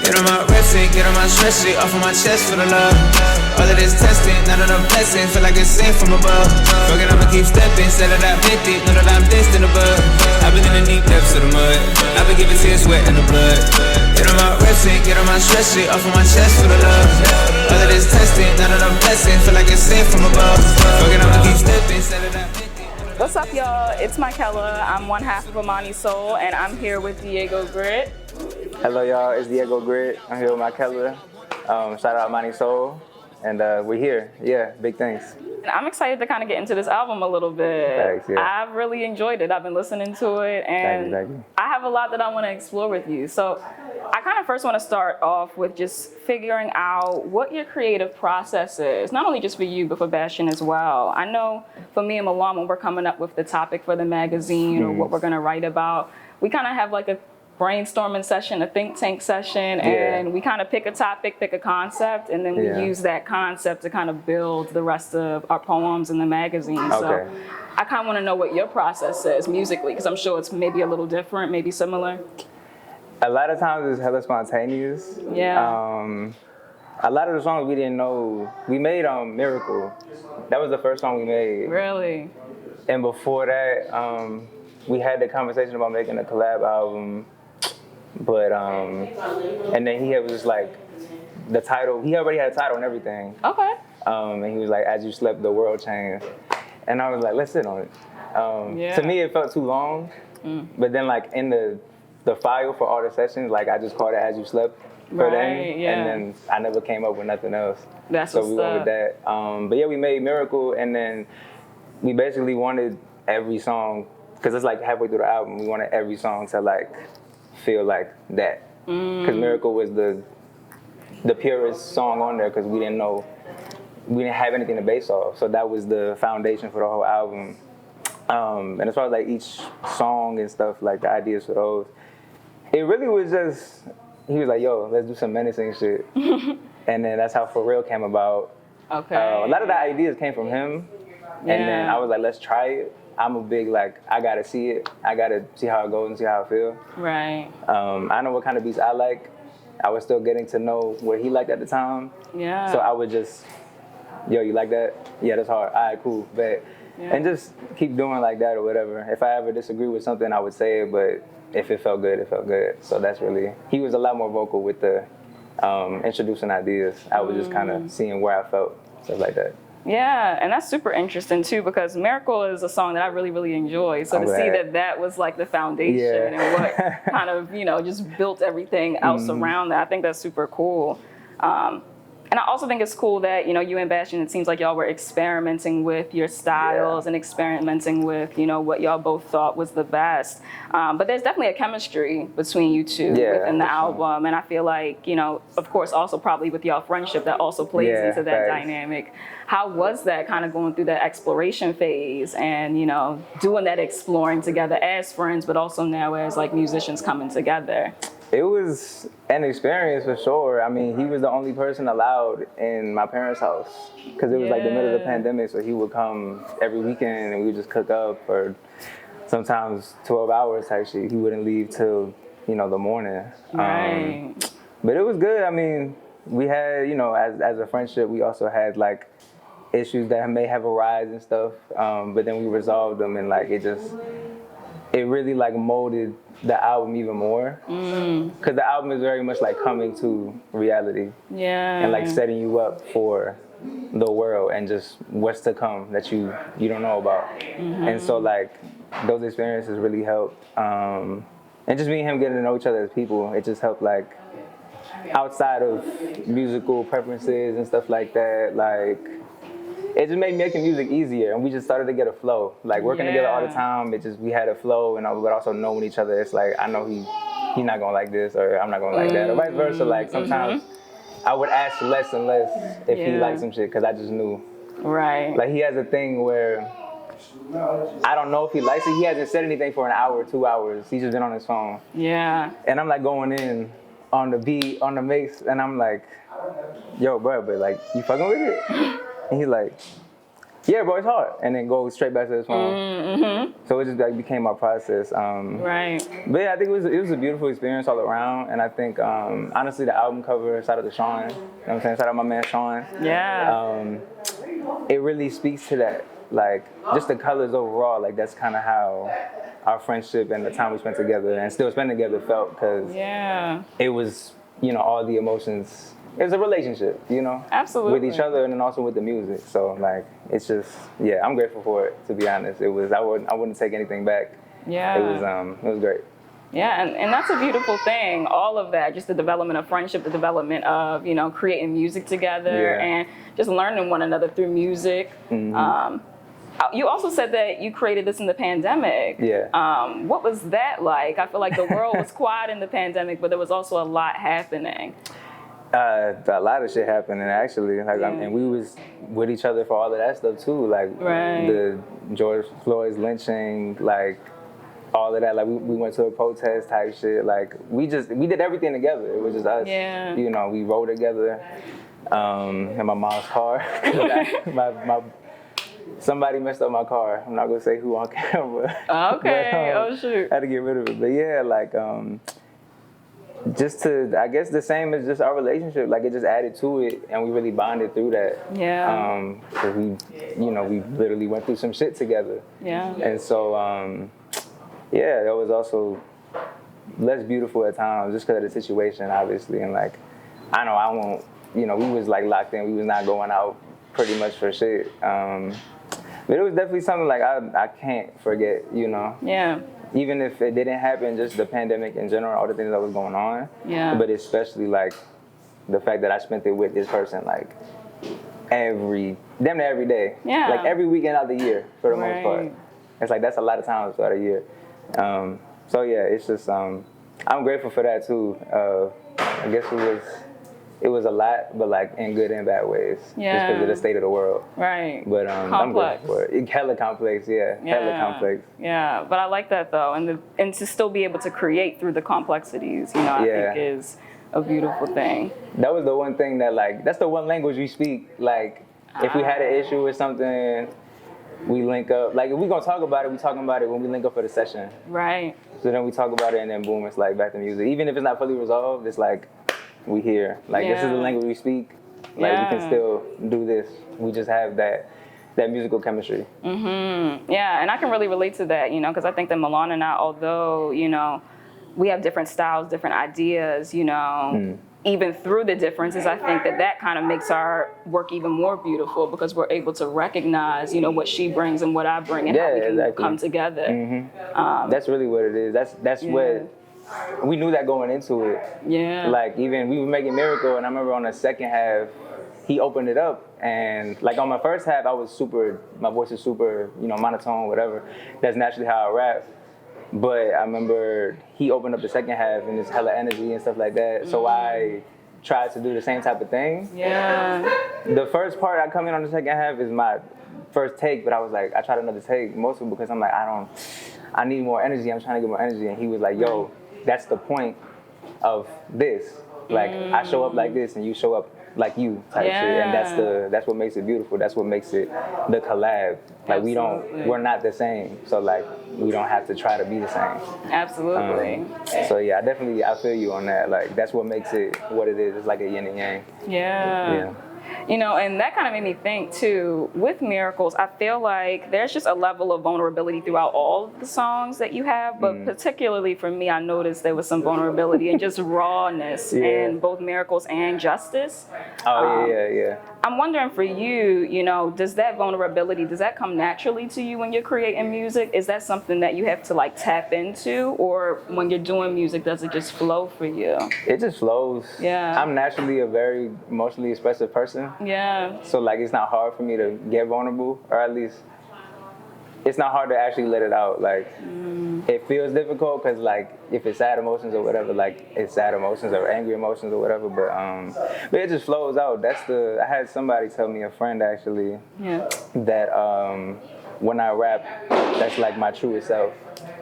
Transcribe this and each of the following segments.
Get on my rest shit, get on my stress shit, off of my chest for the love. All of this testing, none of the blessing, feel like it's sent from above. Fucking, I'ma keep stepping, said that I've been deep, know that I'm distant above. I've been in the deep depths of the mud, I've been giving tears, sweat, and the blood. Get on my rest shit, get on my stress shit, off of my chest for the love. All of this testing, none of the blessing, feel like it's sent from above. Fucking, I'ma keep stepping, said that I've been deep. What's up, y'all? It's Mykela. I'm one half of Amani Sol, and I'm here with Diego Grit. Hello, y'all. It's Diego Grit. I'm here with Mykela. Shout out Amani Sol. And we're here. Yeah, big things. And I'm excited to kind of get into this album a little bit. Thanks, yeah. I've really enjoyed it. I've been listening to it, and Thank you. I have a lot that I want to explore with you. So I kind of first want to start off with just figuring out what your creative process is, not only just for you, but for Bastion as well. I know for me and Milan, when we're coming up with the topic for the magazine or what we're going to write about, we kind of have like a brainstorming session, a think tank session, and we kind of pick a topic, pick a concept, and then we use that concept to kind of build the rest of our poems in the magazine. Okay. So I kind of want to know what your process is musically, because I'm sure it's maybe a little different, maybe similar. A lot of times it's hella spontaneous. Yeah. A lot of the songs we didn't know. We made Miracle. That was the first song we made. Really? And before that, we had the conversation about making a collab album. But, and then he was just like, the title, he already had a title and everything. Okay. And he was like, As You Slept, the World Changed. And I was like, let's sit on it. To me, it felt too long. But then like in the file for all the sessions, like I just called it As You Slept for them. And then I never came up with nothing else. That's so we went with that. But yeah, we made Miracle, and then we basically wanted every song, because it's like halfway through the album, we wanted every song to like feel like that. Because Miracle was the purest song on there, because we didn't have anything to base off. So that was the foundation for the whole album. And as far as like each song and stuff, like the ideas for those, it really was just, he was like, yo, let's do some menacing shit. And then that's how For Real came about. Okay. A lot of the ideas came from him. And then I was like, let's try it. I'm a big, like, I gotta see it. I gotta see how it goes and see how I feel. Right. I know what kind of beats I like. I was still getting to know what he liked at the time. Yeah. So I would just, yo, you like that? Yeah, that's hard. All right, cool, bet. And just keep doing like that or whatever. If I ever disagree with something, I would say it, but if it felt good, it felt good. So that's really, he was a lot more vocal with the introducing ideas. I was just kind of seeing where I felt, stuff like that. Yeah, and that's super interesting too, because Miracle is a song that I really, really enjoy. So to see that was like the foundation and what kind of, just built everything else around that, I think that's super cool. And I also think it's cool that, you and Bastion, it seems like y'all were experimenting with your styles and experimenting with, what y'all both thought was the best. But there's definitely a chemistry between you two within the album. And I feel like, of course, also probably with y'all friendship that also plays into that dynamic. How was that kind of going through that exploration phase and, doing that exploring together as friends, but also now as like musicians coming together? It was an experience for sure. I mean, he was the only person allowed in my parents' house, because it was like the middle of the pandemic, so he would come every weekend and we would just cook up for sometimes 12 hours type shit. He wouldn't leave till, the morning. Right. But it was good. I mean, we had, as a friendship, we also had like issues that may have arisen and stuff, but then we resolved them, and like it really like molded the album even more, because the album is very much like coming to reality and like setting you up for the world and just what's to come that you don't know about. And so like those experiences really helped, and just me and him getting to know each other as people, it just helped like outside of musical preferences and stuff like that, like it just made making music easier, and we just started to get a flow. Like working together all the time, we had a flow, and but also knowing each other. It's like, I know he's not gonna like this, or I'm not gonna like that, or vice versa. Like sometimes I would ask less and less if he liked some shit, because I just knew. Right. Like he has a thing where I don't know if he likes it. He hasn't said anything for an hour, 2 hours. He's just been on his phone. Yeah. And I'm like going in on the beat, on the mix, and I'm like, yo, bro, but like, you fucking with it? And he's like, Yeah, bro, it's hard. And then go straight back to his phone. Mm-hmm. So it just like became our process. Right. But yeah, I think it was a beautiful experience all around. And I think, honestly, the album cover, shout out to Sean. You know what I'm saying? Shout out my man, Sean. Yeah. It really speaks to that. Like, just the colors overall, like, that's kind of how our friendship and the time we spent together and still spend together felt, because it was, you know, all the emotions. It was a relationship, you know? Absolutely. With each other and then also with the music. So, like, it's just, yeah, I'm grateful for it, to be honest. It was, I wouldn't take anything back. Yeah. It was great. Yeah, and that's a beautiful thing, all of that, just the development of friendship, the development of, you know, creating music together and just learning one another through music. Mm-hmm. You also said that you created this in the pandemic. Yeah. What was that like? I feel like the world was quiet in the pandemic, but there was also a lot happening. A lot of shit happening, actually. Like, and we was with each other for all of that stuff too. Like the George Floyd's lynching, like all of that. Like we went to a protest type shit. Like we did everything together. It was just us. Yeah. You know, we rode together. In my mom's car. Somebody messed up my car. I'm not gonna say who on camera. Okay. But, oh shoot. I had to get rid of it. But yeah, like just to, I guess the same as just our relationship. Like it just added to it, and we really bonded through that. Yeah. Cause we literally went through some shit together. Yeah. And so yeah, that was also less beautiful at times, just because of the situation, obviously. And like, I know I won't. You know, we was like locked in. We was not going out pretty much for shit. But it was definitely something like I can't forget, you know? Yeah. Even if it didn't happen, just the pandemic in general, all the things that was going on. Yeah. But especially like the fact that I spent it with this person like damn near every day. Yeah. Like every weekend out of the year for the most part. It's like that's a lot of times throughout a year. So yeah, it's just I'm grateful for that too. I guess it was a lot, but like in good and bad ways. Yeah. Just because of the state of the world. Right. But I'm grateful for it. Hella complex, hella complex. Yeah, but I like that though, and to still be able to create through the complexities, you know, I think is a beautiful thing. That was the one thing that like, that's the one language we speak. Like, if we had an issue with something, we link up. Like, if we gonna talk about it, we talking about it when we link up for the session. Right. So then we talk about it, and then boom, it's like back to music. Even if it's not fully resolved, it's like, we here. Like, this is the language we speak. Like, we can still do this. We just have that musical chemistry. Mm-hmm. Yeah, and I can really relate to that, you know, because I think that Milan and I, although, you know, we have different styles, different ideas, you know, even through the differences, I think that kind of makes our work even more beautiful, because we're able to recognize, you know, what she brings and what I bring, and how we can come together. Mm-hmm. That's really what it is. That's what... We knew that going into it. Yeah. Like, even we were making Miracle, and I remember on the second half, he opened it up, and like on my first half, my voice is super, you know, monotone, whatever. That's naturally how I rap. But I remember he opened up the second half, and it's hella energy and stuff like that. So I tried to do the same type of thing. Yeah. The first part I come in on the second half is my first take, but I was like, I tried another take, mostly because I'm like, I need more energy. I'm trying to get more energy. And he was like, yo, that's the point of this. Like, I show up like this and you show up like you type shit. And that's what makes it beautiful. That's what makes it the collab. Like, we're not the same. So like, we don't have to try to be the same. Absolutely. So yeah, I feel you on that. Like, that's what makes it what it is. It's like a yin and yang. Yeah. You know, and that kind of made me think too, with Miracles, I feel like there's just a level of vulnerability throughout all of the songs that you have, but particularly for me, I noticed there was some vulnerability and just rawness in both Miracles and Justice. Oh, yeah. I'm wondering for you, you know, does that vulnerability, does that come naturally to you when you're creating music? Is that something that you have to like tap into, or when you're doing music, does it just flow for you? It just flows. Yeah. I'm naturally a very emotionally expressive person. Yeah. So like, it's not hard for me to get vulnerable, or at least it's not hard to actually let it out. Like, it feels difficult because like, if it's sad emotions or whatever, like it's sad emotions or angry emotions or whatever, but it just flows out. I had somebody tell me, a friend actually, that when I rap, that's like my truest self.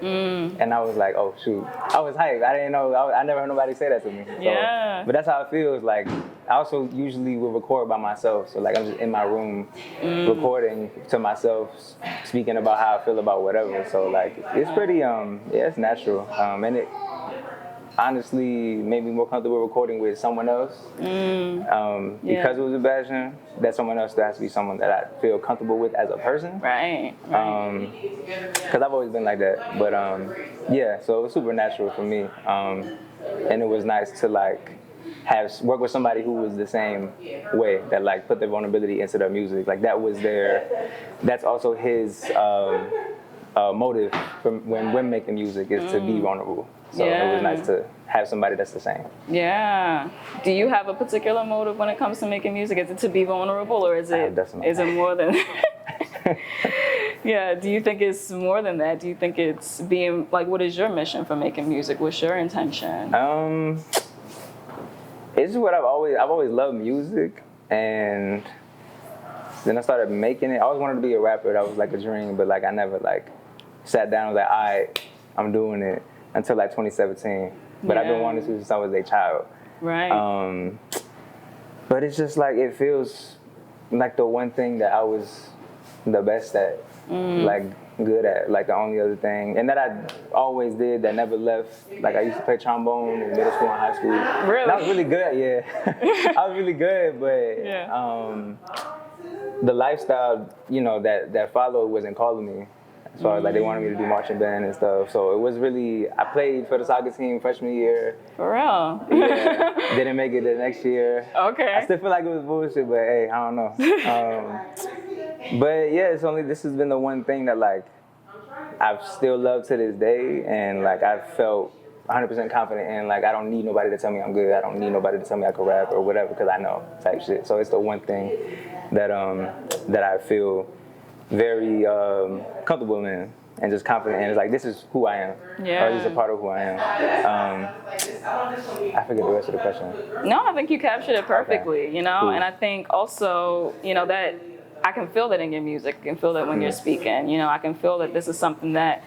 And I was like, oh shoot, I was hyped. I didn't know, I never heard nobody say that to me. So, Yeah. but that's how it feels. Like I also usually will record by myself. So like I'm just in my room recording to myself, speaking about how I feel about whatever. So like it's pretty, yeah, it's natural. And it honestly made me more comfortable recording with someone else. Because it was a passion, that someone else has to be someone that I feel comfortable with as a person. Right. Because I've always been like that. But yeah, so it was super natural for me. And it was nice to like work with somebody who was the same way, that like put their vulnerability into their music. Like that's also his motive from when we're making music, is to be vulnerable. So it was nice to have somebody that's the same. Yeah. Do you have a particular motive when it comes to making music? Is it to be vulnerable, or is it more than Yeah, do you think it's more than that? Do you think it's being like, what is your mission for making music? What's your intention? It's what I've always loved music, and then I started making it. I always wanted to be a rapper. That was like a dream, but like I never like sat down and was like, all right, I'm doing it, until like 2017. But I've been wanting to since I was a child. Right. But it's just like, it feels like the one thing that I was the best at, like good at, like the only other thing. And that I always did, that never left. Like I used to play trombone in middle school and high school. Really? And I was really good, yeah. I was really good, but the lifestyle, you know, that followed wasn't calling me. As far as like they wanted me to do marching band and stuff. So it was really, I played for the soccer team freshman year. For real? Yeah. Didn't make it the next year. Okay. I still feel like it was bullshit, but hey, I don't know. But yeah, this has been the one thing that like I've still loved to this day, and like I felt 100% confident in. Like I don't need nobody to tell me I'm good. I don't need nobody to tell me I can rap or whatever, because I know, type shit. So it's the one thing that I feel very comfortable in and just confident in. It's like, this is who I am. Yeah. Or this is a part of who I am. I forget the rest of the question. No, I think you captured it perfectly, you know? Cool. And I think also, you know, that I can feel that in your music. I can feel that when you're speaking. You know, I can feel that this is something that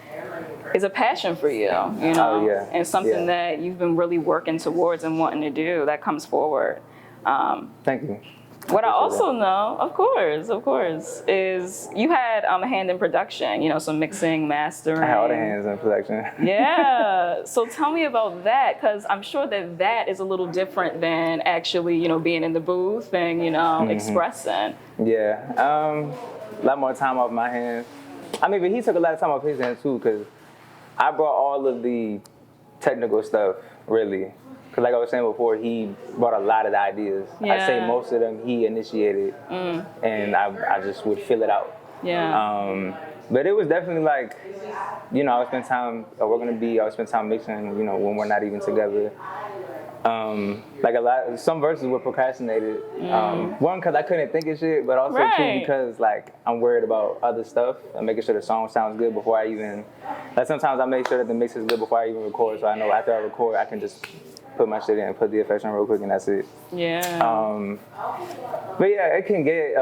is a passion for you, you know? Oh, yeah. And something that you've been really working towards and wanting to do that comes forward. Thank you. What I also know, of course, is you had a hand in production, you know, so mixing, mastering. I had all the hands in production. Yeah. So tell me about that, because I'm sure that is a little different than actually, you know, being in the booth and, you know, expressing. Yeah. A lot more time off my hands. I mean, but he took a lot of time off his hands too, because I brought all of the technical stuff, really. Because like I was saying before, he brought a lot of the ideas. Yeah. I'd say most of them he initiated, and I just would fill it out. Yeah. But it was definitely like, you know, I would spend time mixing, you know, when we're not even together. Like some verses were procrastinated. One, because I couldn't think of shit, but also two, because like I'm worried about other stuff and making sure the song sounds good before I even, like sometimes I make sure that the mix is good before I even record, so I know after I record I can just put my shit in and put the effects on real quick, and that's it. Yeah. But yeah, it can get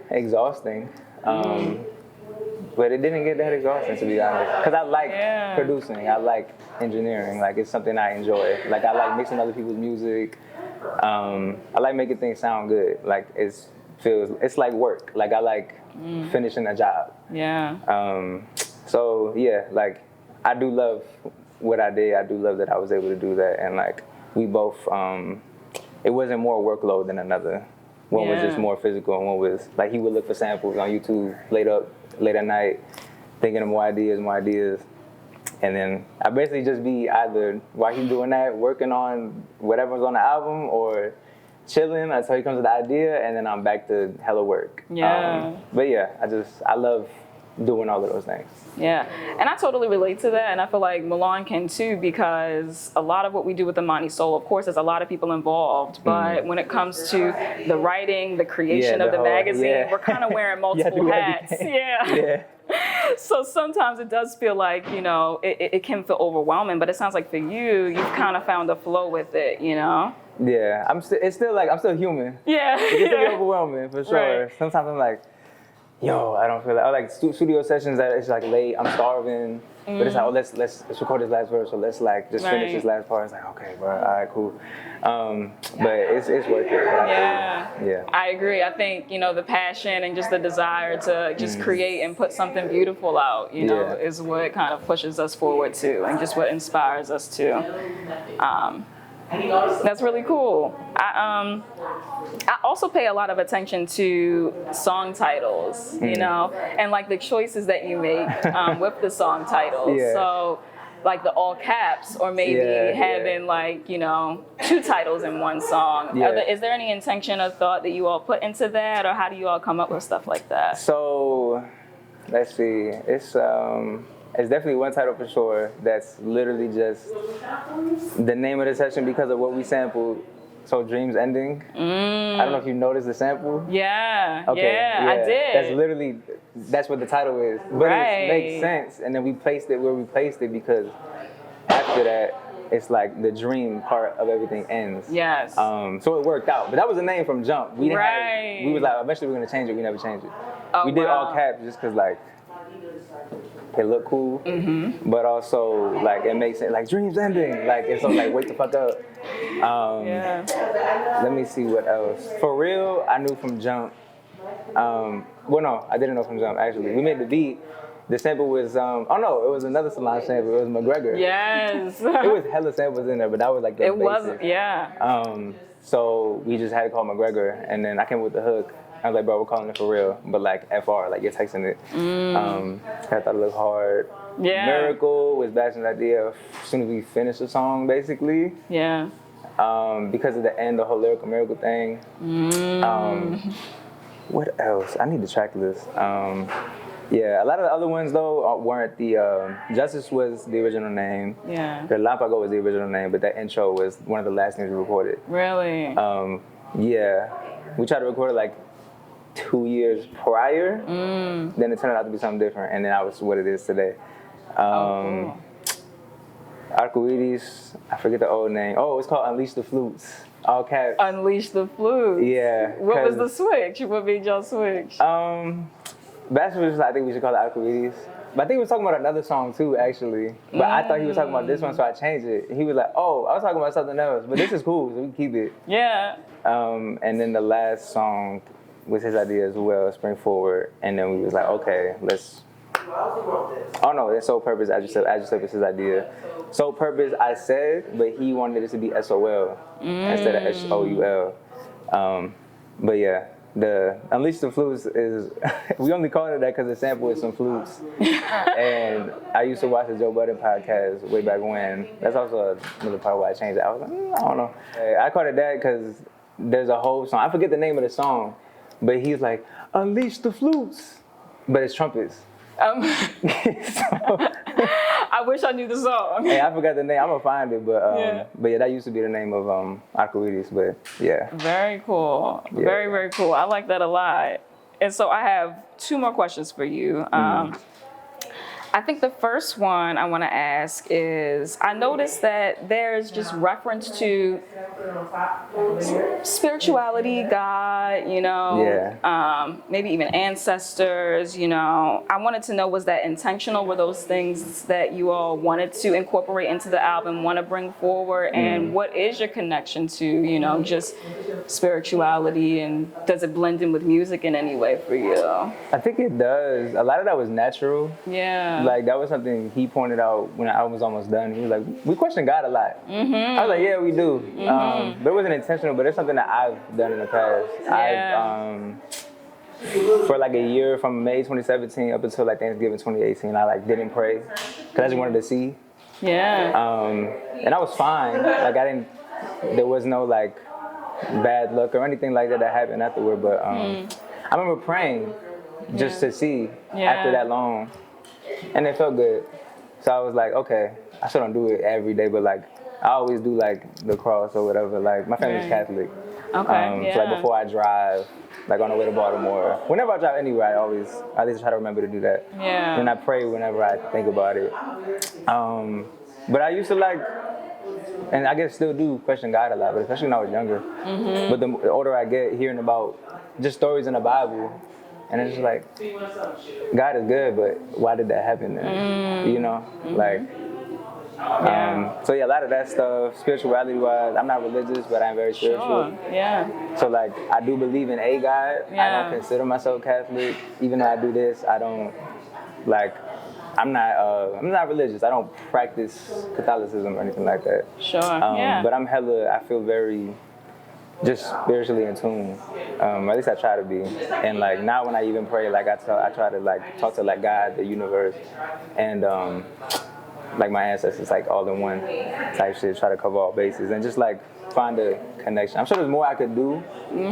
exhausting. But it didn't get that exhausting, to be honest. Because I like producing, I like engineering. Like, it's something I enjoy. Like, I like mixing other people's music. I like making things sound good. Like, it's like work. Like, I like finishing a job. Yeah. So yeah, like, I do love what I did. I do love that I was able to do that. And like, we both, it wasn't more workload than another. One was just more physical, and one was, like, he would look for samples on YouTube late at night, thinking of more ideas. And then I basically just be either, while he's doing that, working on whatever's on the album, or chilling until he comes with the idea, and then I'm back to hella work. Yeah. But yeah, I love doing all of those things. Yeah, and I totally relate to that, and I feel like Milan can too, because a lot of what we do with Amani Sol, of course, there's a lot of people involved, but when it comes to the writing, the creation of the magazine, we're kind of wearing multiple hats. Yeah. So sometimes it does feel like, you know, it can feel overwhelming, but it sounds like for you've kind of found a flow with it, you know? Yeah, it's still like, I'm still human. Yeah. It can be overwhelming, for sure. Right. Sometimes I'm like, yo, I don't feel like, I like studio sessions that it's like late, I'm starving, but it's like, oh, let's record this last verse, so let's like just finish this last part. It's like, okay, bro, all right, cool. But it's worth it. Yeah. I agree. I think, you know, the passion and just the desire to just create and put something beautiful out, you know, is what kind of pushes us forward too, and just what inspires us too. That's really cool. I also pay a lot of attention to song titles, you know, and like the choices that you make with the song titles. So like the all caps, or maybe having like, you know, 2 titles in one song. Is there any intention or thought that you all put into that, or how do you all come up with stuff like that? So let's see. It's definitely one title for sure that's literally just the name of the session because of what we sampled. So Dreams Ending. I don't know if you noticed the sample. Yeah. Okay. Yeah, I did. That's what the title is. But it makes sense. And then we placed it where we placed it because after that, it's like the dream part of everything ends. Yes. So it worked out. But that was a name from jump. We was like, eventually we're going to change it. We never changed it. We did all caps just because like, it looked cool, but also like it makes it like Dreams Ending, like it's so like wake the fuck up. Let me see what else. For real, I knew from jump. Well, no, I didn't know from jump actually. We made the beat. The sample was it was another Solange sample. It was McGregor. Yes. It was hella samples in there, but that was like the it basic. was. So we just had it called McGregor, and then I came with the hook. I was like, bro, we're calling it for real, but like FR, like you're texting it. I thought it looked hard. Yeah. Miracle was Bastion's idea as soon as we finished the song, basically. Yeah. Because of the end, the whole lyrical miracle thing. What else? I need the track list. Yeah, a lot of the other ones though weren't the. Justice was the original name. Yeah. The Lampago was the original name, but that intro was one of the last things we recorded. Really? Yeah, we tried to record it like 2 years prior, then it turned out to be something different, and then that was what it is today. Cool. Arcoides, I forget the old name. Oh, it's called Unleash the Flutes. All caps. Unleash the Flutes. Yeah. What was the switch? What made y'all switch? Bachelor was, I think we should call it Arcoides. But I think he was talking about another song too, actually. But I thought he was talking about this one, so I changed it. He was like, oh, I was talking about something else, but this is cool, so we can keep it. Yeah. And then the last song was his idea as well, Spring Forward. And then we was like, okay, let's. Oh no, it's Soul Purpose, Adjective is his idea. Soul Purpose, I said, but he wanted it to be SOL instead of SOUL. But yeah, the Unleash the Flutes is, we only called it that because the sample is some flutes. And I used to watch the Joe Budden podcast way back when. That's also another part why I changed it. I was like, I don't know. I called it that because there's a whole song. I forget the name of the song, but he's like, Unleash the Flutes. But it's trumpets. I wish I knew the song. Hey, I forgot the name. I'm gonna find it, but yeah, that used to be the name of Arcoides. But yeah. Very cool. Yeah. Very, very cool. I like that a lot. And so I have 2 more questions for you. I think the first one I want to ask is, I noticed that there's just reference to spirituality, God, you know, maybe even ancestors, you know. I wanted to know, was that intentional? Were those things that you all wanted to incorporate into the album, want to bring forward? And what is your connection to, you know, just spirituality, and does it blend in with music in any way for you? I think it does. A lot of that was natural. Yeah. Like, that was something he pointed out when the album was almost done. He was like, we question God a lot. I was like, yeah, we do. But it wasn't intentional, but it's something that I've done in the past. Yeah. For like a year, from May 2017 up until like Thanksgiving 2018, I like didn't pray because I just wanted to see. Yeah. And I was fine. Like, there was no like bad luck or anything like that happened afterward. But I remember praying just to see after that long. And it felt good. So I was like, okay, I still don't do it every day, but like, I always do like the cross or whatever. Like, my family's Catholic. Okay. So like before I drive, like on the way to Baltimore, whenever I drive anywhere, I always at least try to remember to do that. Yeah. And I pray whenever I think about it. But I used to like, and I guess still do question God a lot, but especially when I was younger. But the older I get, hearing about just stories in the Bible, And it's just like, God is good, but why did that happen then? You know, like, so yeah, a lot of that stuff, spirituality wise, I'm not religious, but I'm very spiritual. Sure. Yeah. So like, I do believe in a God. I don't consider myself Catholic. Even though I do this, I don't, like, I'm not religious. I don't practice Catholicism or anything like that. Sure. But I feel very just spiritually in tune. At least I try to be. And like now when I even pray, like I try to like talk to like God, the universe, and like my ancestors, like all in one type shit, try to cover all bases and just like find a connection. I'm sure there's more I could do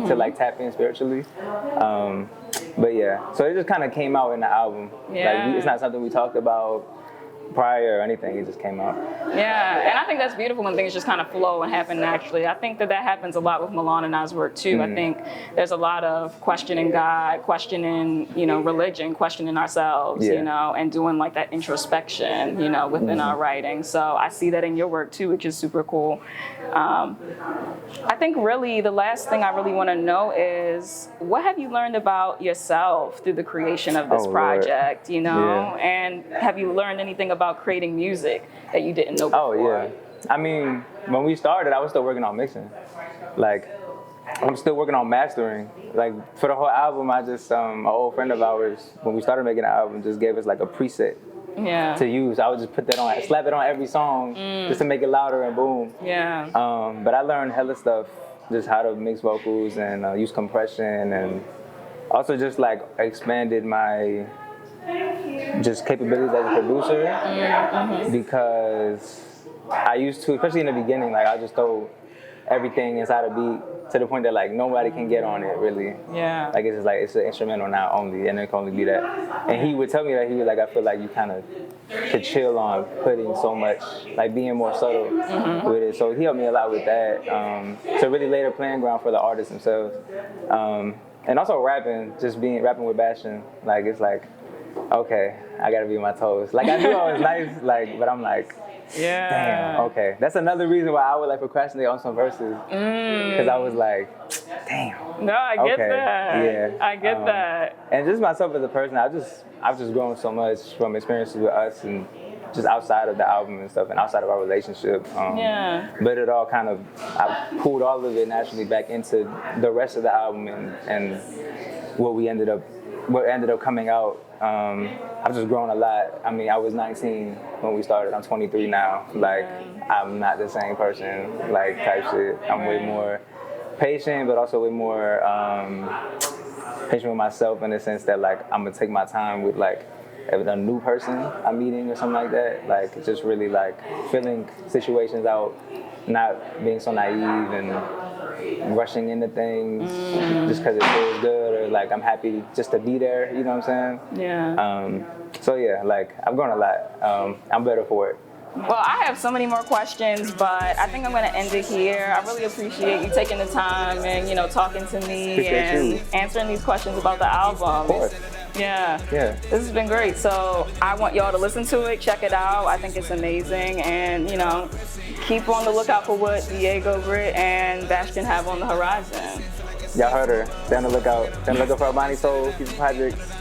to like tap in spiritually. But yeah, so it just kind of came out in the album. Yeah. Like it's not something we talked about prior or anything, it just came out. Yeah, and I think that's beautiful when things just kind of flow and happen naturally. I think that happens a lot with Milan and I's work too. I think there's a lot of questioning God, questioning, religion, questioning ourselves, and doing like that introspection, within our writing. So I see that in your work too, which is super cool. I think really the last thing I really want to know is what have you learned about yourself through the creation of this project, and have you learned anything about creating music that you didn't know before? Oh yeah, I mean, when we started, I was still working on mixing. Like, I'm still working on mastering. Like, for the whole album, I just, an old friend of ours, when we started making the album, just gave us like a preset to use. I would just put that on, slap it on every song just to make it louder and boom. Yeah. But I learned hella stuff, just how to mix vocals and use compression, and also just like expanded my just capabilities as a producer, because I used to, especially in the beginning, like I just throw everything inside a beat to the point that like nobody can get on it really. Yeah. Like it's just like it's an instrumental now only, and it can only be that. And he would tell me that he was like, I feel like you kind of could chill on putting so much, like being more subtle with it. So he helped me a lot with that. So really laid a playing ground for the artists themselves. And also rapping with Bastion, like it's like, okay, I gotta be on my toes. Like I knew I was nice, like, but I'm like, damn, okay. That's another reason why I would like procrastinate on some verses, because I was like, damn. No, I get that. Yeah, I get that. And just myself as a person, I've just grown so much from experiences with us and just outside of the album and stuff, and outside of our relationship. But it all kind of, I pulled all of it naturally back into the rest of the album and what ended up coming out. I've just grown a lot. I mean, I was 19 when we started. I'm 23 now. Like, I'm not the same person, like, type shit. I'm way more patient, but also way more patient with myself in the sense that, like, I'm gonna take my time with, like, a new person I'm meeting or something like that. Like, just really, like, feeling situations out, not being so naive and rushing into things just because it feels good, or like I'm happy just to be there, you know what I'm saying? Yeah. So yeah, like I've grown a lot. I'm better for it. Well, I have so many more questions, but I think I'm going to end it here. I really appreciate you taking the time and, talking to me and answering these questions about the album. Of course. Yeah. This has been great. So I want y'all to listen to it, check it out. I think it's amazing. And, keep on the lookout for what Diego Grit and Bastion have on the horizon. Y'all heard her. Stay on the lookout. Stay on the lookout for Amani Sol, future projects.